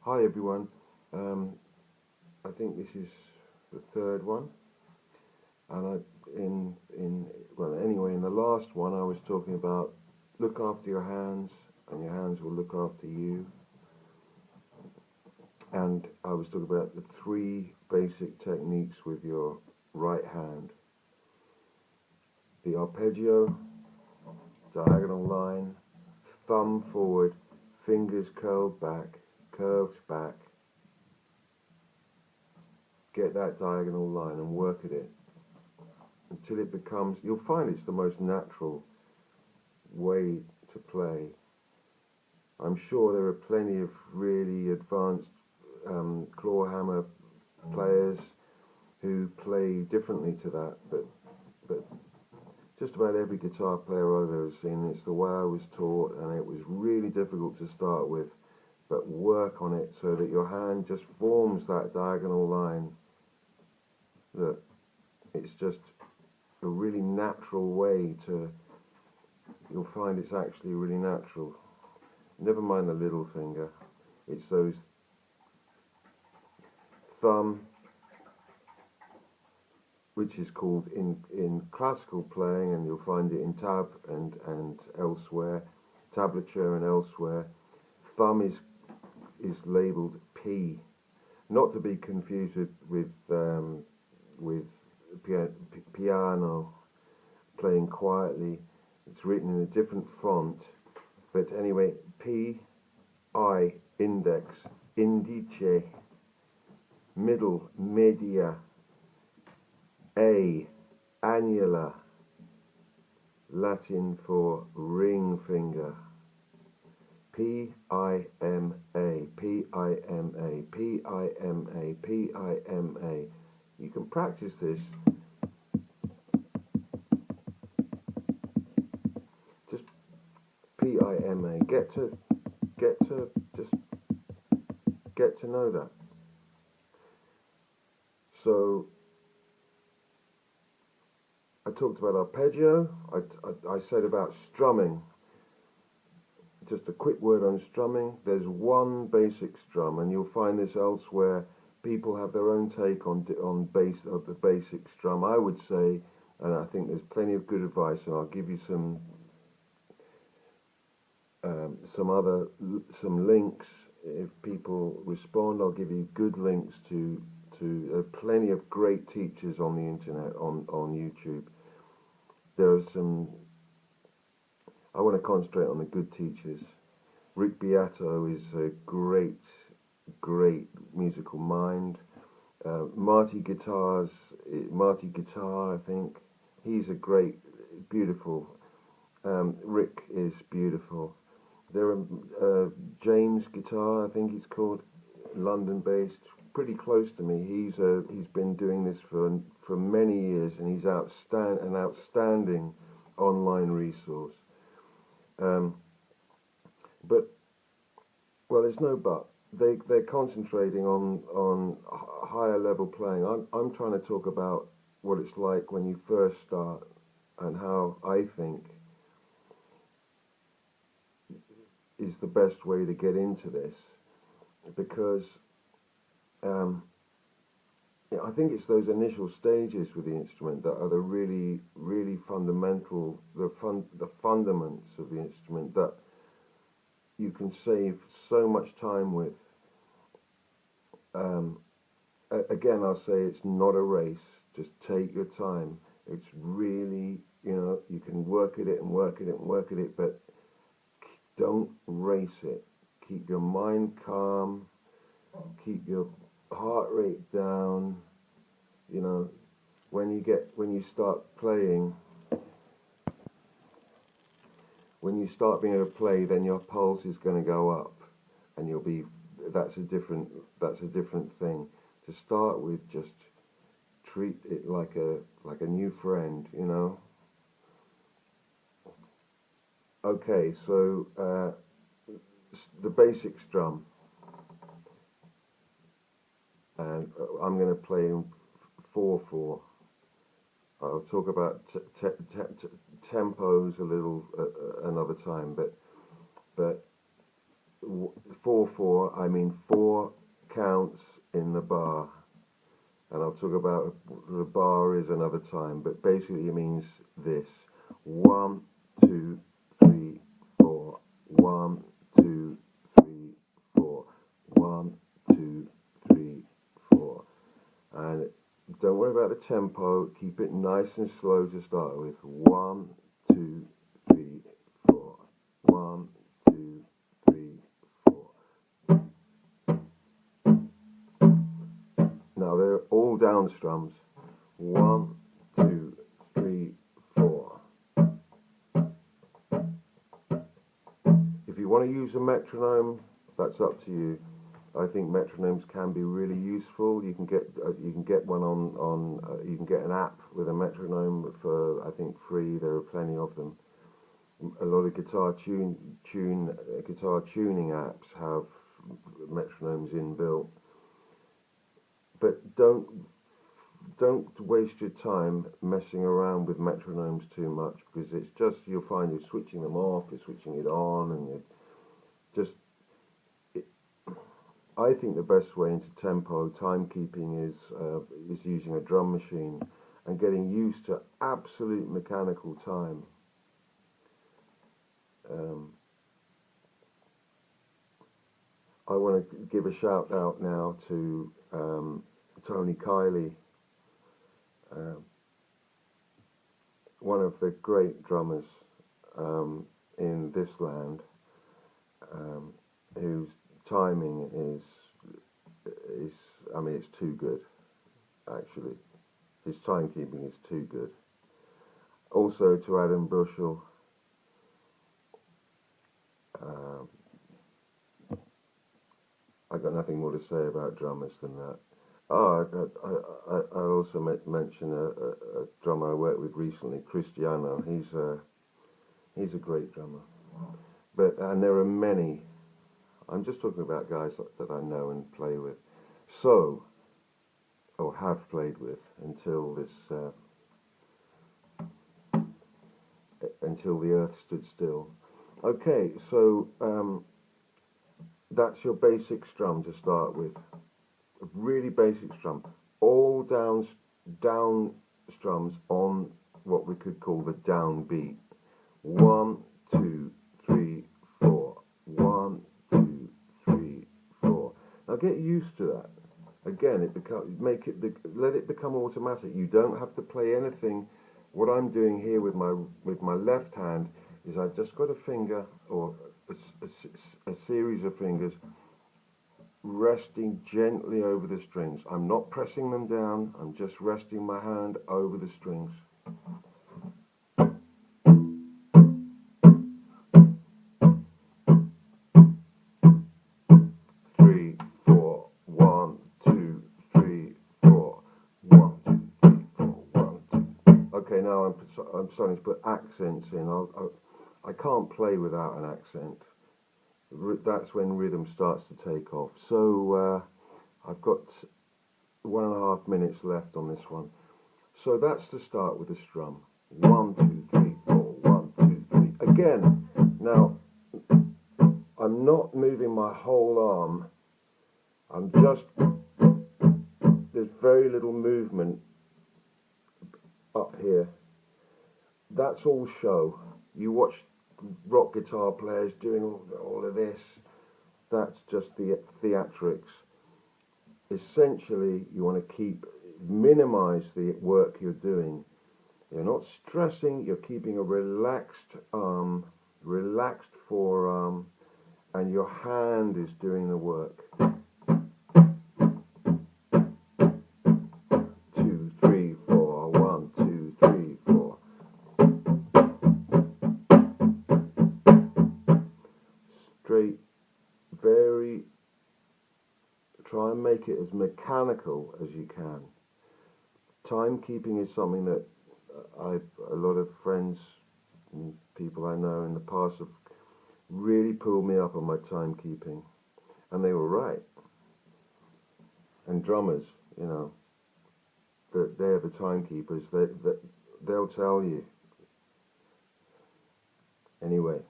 Hi everyone. I think this is the third one, and in the last one I was talking about look after your hands, and your hands will look after you. And I was talking about the three basic techniques with your right hand: the arpeggio, diagonal line, thumb forward, fingers curled back, curved back. Get that diagonal line and work at it until it becomes, you'll find it's the most natural way to play. I'm sure there are plenty of really advanced claw hammer players who play differently to that, but just about every guitar player I've ever seen, it's the way I was taught, and it was really difficult to start with, but work on it so that your hand just forms that diagonal line, that it's just a really natural way to, you'll find it's actually really natural. Never mind the little finger, it's those thumb, which is called in classical playing, and you'll find it in tab and elsewhere, tablature and elsewhere, thumb is labelled P, not to be confused with piano, playing quietly. It's written in a different font, but anyway, P, I, index, indice, middle, media, A, annula, Latin for ring finger, P-I-M-A, P-I-M-A, P-I-M-A, P-I-M-A. You can practice this. Just P-I-M-A. Get to just get to know that. So I talked about arpeggio. I said about strumming. Just a quick word on strumming. There's one basic strum, and you'll find this elsewhere. People have their own take on the basic strum. I would say, and I think there's plenty of good advice, and I'll give you some links. If people respond, I'll give you good links to plenty of great teachers on the internet, on YouTube. There are some. I want to concentrate on the good teachers. Rick Beato is a great musical mind. Marty Guitar, I think, he's a great, beautiful. Rick is beautiful. There are James Guitar, I think he's called, London-based, pretty close to me. He's been doing this for many years, and he's an outstanding online resource. But well, there's no but. They're concentrating on higher level playing. I'm trying to talk about what it's like when you first start, and how I think is the best way to get into this, because I think it's those initial stages with the instrument that are the really fundamental, the fundaments of the instrument that you can save so much time with. Again, I'll say it's not a race. Just take your time. It's really, you can work at it and work at it and work at it, but don't race it. Keep your mind calm. Keep your heart rate down. When you start playing, when you start being able to play, then your pulse is going to go up, and that's a different thing. To start with, just treat it like a new friend, Okay, so the basic strum, and I'm going to play in 4/4. I'll talk about tempos a little another time, but 4/4, I mean 4 counts in the bar. And I'll talk about the bar is another time, but basically it means this: 1, 2, 3, 4. 1, 2, 3, 4. 1, 2, 3, 4. And don't worry about the tempo. Keep it nice and slow to start with. 1, 2, 3, 4. 1, 2, 3, 4. Now they're all down strums. 1, 2, 3, 4. If you want to use a metronome, that's up to you. I think metronomes can be really useful. You can get one on you can get an app with a metronome for, I think, free. There are plenty of them. A lot of guitar tuning apps have metronomes inbuilt. But don't waste your time messing around with metronomes too much, because it's just, you'll find you're switching them off, you're switching it on, and you just. I think the best way into tempo timekeeping is using a drum machine and getting used to absolute mechanical time. I want to give a shout out now to Tony Kiley, one of the great drummers in this land, whose timing is I mean, it's too good, actually. His timekeeping is too good. Also to Adam Bushell, I got nothing more to say about drummers than that. I also mention a drummer I worked with recently, Cristiano. He's a great drummer. And there are many. I'm just talking about guys that I know and play with. So, or have played with until until the earth stood still. Okay, so that's your basic strum to start with. A really basic strum. All down strums on what we could call the downbeat. 1, 2, 3, 4. 1, 2, 3, 4. Now get used to that. Again, let it become automatic. You don't have to play anything. What I'm doing here with my left hand is I've just got a finger, or a series of fingers, resting gently over the strings. I'm not pressing them down. I'm just resting my hand over the strings. 3, 4. 1, 2, 3, 4. 1, 2, 3, 4. 1, 2. Okay, now I'm starting to put accents in. I can't play without an accent. That's when rhythm starts to take off. So I've got 1.5 minutes left on this one. So that's to start with the strum. 1, 2, 3, 4. 1, 2, 3. Again, now I'm not moving my whole arm. There's very little movement up here. That's all show. You watch rock guitar players doing all of this. That's just the theatrics. Essentially, you want to minimize the work you're doing. You're not stressing, you're keeping a relaxed arm, relaxed forearm, and your hand is doing the work. 2, 3, 4. 1, 2, 3, 4. Straight, try and make it as mechanical as you can. Timekeeping is something that a lot of friends and people I know in the past have really pulled me up on my timekeeping, and they were right. And drummers, you know, that they're the timekeepers. They'll tell you. Anyway,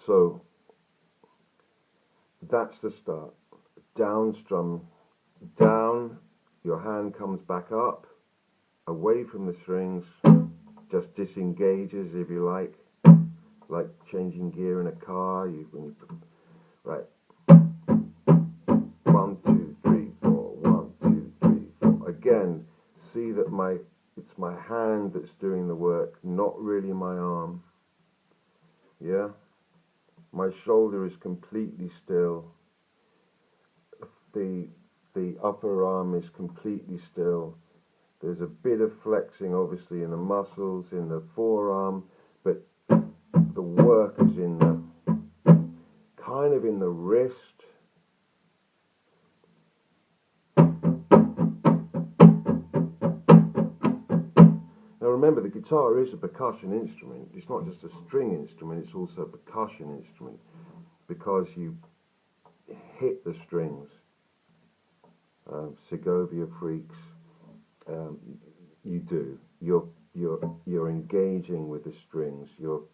so That's the start. Down strum, down, your hand comes back up, away from the strings, just disengages if you like changing gear in a car. Right. 1, 2, 3, 4. 1, 2, 3, 4. Again, see that it's my hand that's doing the work, not really my arm. Yeah? My shoulder is completely still. The upper arm is completely still. There's a bit of flexing, obviously, in the muscles, in the forearm, but the work is in the wrist. Now remember, the guitar is a percussion instrument. It's not just a string instrument, it's also a percussion instrument, because you hit the strings. Segovia freaks, you do. You're engaging with the strings. You're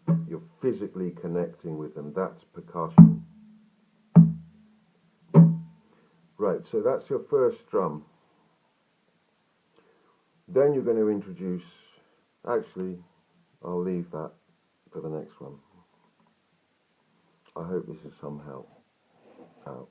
physically connecting with them. That's percussion. Right. So that's your first strum. Then you're going to introduce. Actually, I'll leave that for the next one. I hope this is some help. Out.